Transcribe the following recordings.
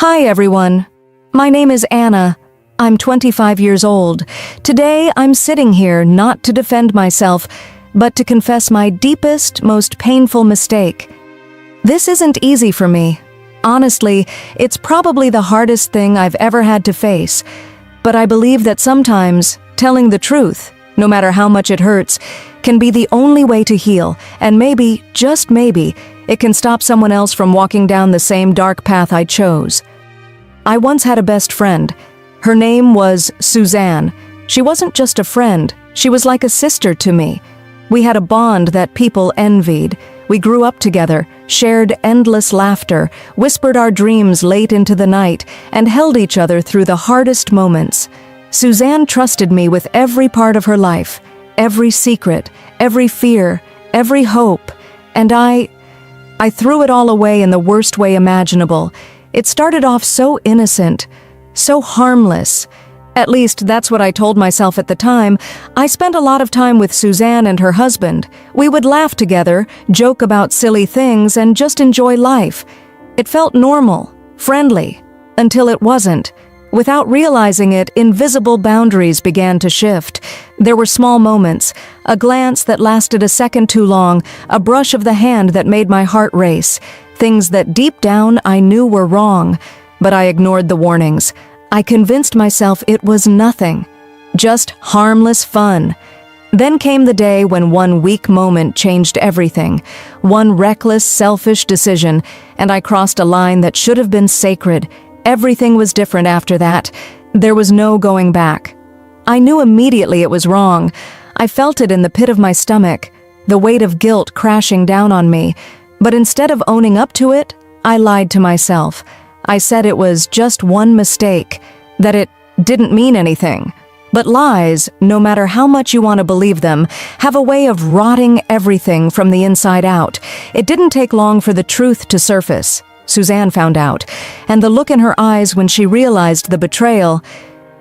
Hi everyone. My name is Anna. I'm 25 years old. Today I'm sitting here not to defend myself, but to confess my deepest, most painful mistake. This isn't easy for me. Honestly, it's probably the hardest thing I've ever had to face. But I believe that sometimes telling the truth, no matter how much it hurts, can be the only way to heal, and maybe, just maybe, it can stop someone else from walking down the same dark path I chose. I once had a best friend. Her name was Suzanne. She wasn't just a friend, she was like a sister to me. We had a bond that people envied. We grew up together, shared endless laughter, whispered our dreams late into the night, and held each other through the hardest moments. Suzanne trusted me with every part of her life, every secret, every fear, every hope, and I threw it all away in the worst way imaginable. It started off so innocent, so harmless. At least that's what I told myself at the time. I spent a lot of time with Suzanne and her husband. We would laugh together, joke about silly things, and just enjoy life. It felt normal, friendly, until it wasn't. Without realizing it, invisible boundaries began to shift. There were small moments, a glance that lasted a second too long, a brush of the hand that made my heart race. Things that deep down I knew were wrong, but I ignored the warnings. I convinced myself it was nothing, just harmless fun. Then came the day when one weak moment changed everything, one reckless, selfish decision, and I crossed a line that should have been sacred. Everything was different after that. There was no going back. I knew immediately it was wrong. I felt it in the pit of my stomach, the weight of guilt crashing down on me. But instead of owning up to it, I lied to myself. I said it was just one mistake, that it didn't mean anything. But lies, no matter how much you want to believe them, have a way of rotting everything from the inside out. It didn't take long for the truth to surface. Suzanne found out, and the look in her eyes when she realized the betrayal,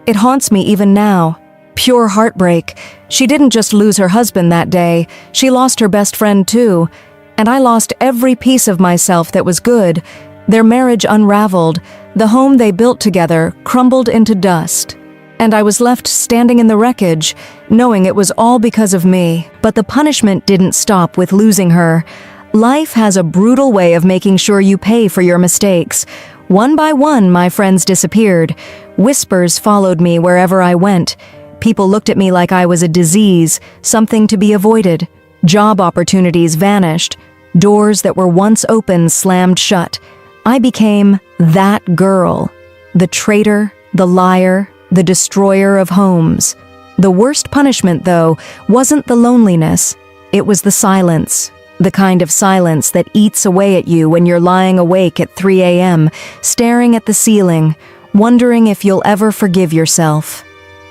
it haunts me even now. Pure heartbreak. She didn't just lose her husband that day, she lost her best friend too. And I lost every piece of myself that was good. Their marriage unraveled, the home they built together crumbled into dust. And I was left standing in the wreckage, knowing it was all because of me. But the punishment didn't stop with losing her. Life has a brutal way of making sure you pay for your mistakes. One by one, my friends disappeared. Whispers followed me wherever I went. People looked at me like I was a disease, something to be avoided. Job opportunities vanished. Doors that were once open slammed shut. I became that girl. The traitor, the liar, the destroyer of homes. The worst punishment, though, wasn't the loneliness. It was the silence. The kind of silence that eats away at you when you're lying awake at 3 a.m., staring at the ceiling, wondering if you'll ever forgive yourself.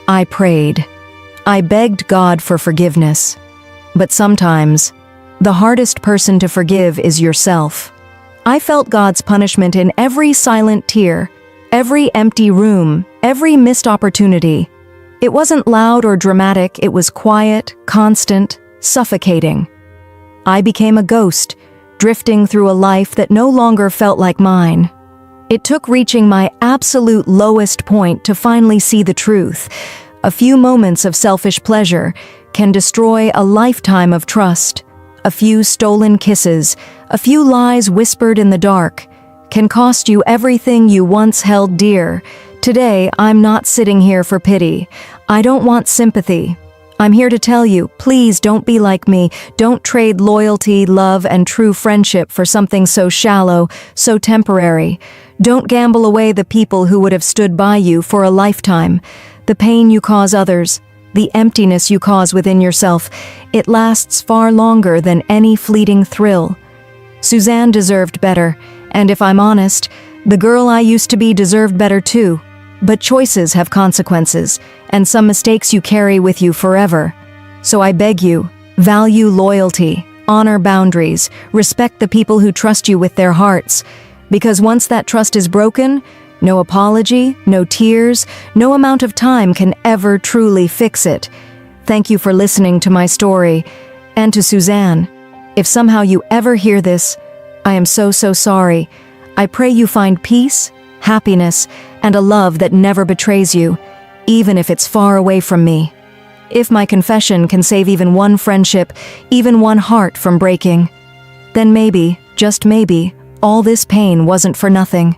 I prayed. I begged God for forgiveness. But sometimes, the hardest person to forgive is yourself. I felt God's punishment in every silent tear, every empty room, every missed opportunity. It wasn't loud or dramatic, it was quiet, constant, suffocating. I became a ghost, drifting through a life that no longer felt like mine. It took reaching my absolute lowest point to finally see the truth. A few moments of selfish pleasure can destroy a lifetime of trust. A few stolen kisses, a few lies whispered in the dark, can cost you everything you once held dear. Today, I'm not sitting here for pity. I don't want sympathy. I'm here to tell you, please don't be like me. Don't trade loyalty, love, and true friendship for something so shallow, so temporary. Don't gamble away the people who would have stood by you for a lifetime. The pain you cause others, the emptiness you cause within yourself, it lasts far longer than any fleeting thrill. Suzanne deserved better, and if I'm honest, the girl I used to be deserved better too. But choices have consequences, and some mistakes you carry with you forever. So I beg you, value loyalty, honor boundaries, respect the people who trust you with their hearts. Because once that trust is broken, no apology, no tears, no amount of time can ever truly fix it. Thank you for listening to my story, and to Suzanne. If somehow you ever hear this, I am so sorry. I pray you find peace, happiness, and a love that never betrays you, even if it's far away from me. If my confession can save even one friendship, even one heart from breaking, then maybe, just maybe, all this pain wasn't for nothing.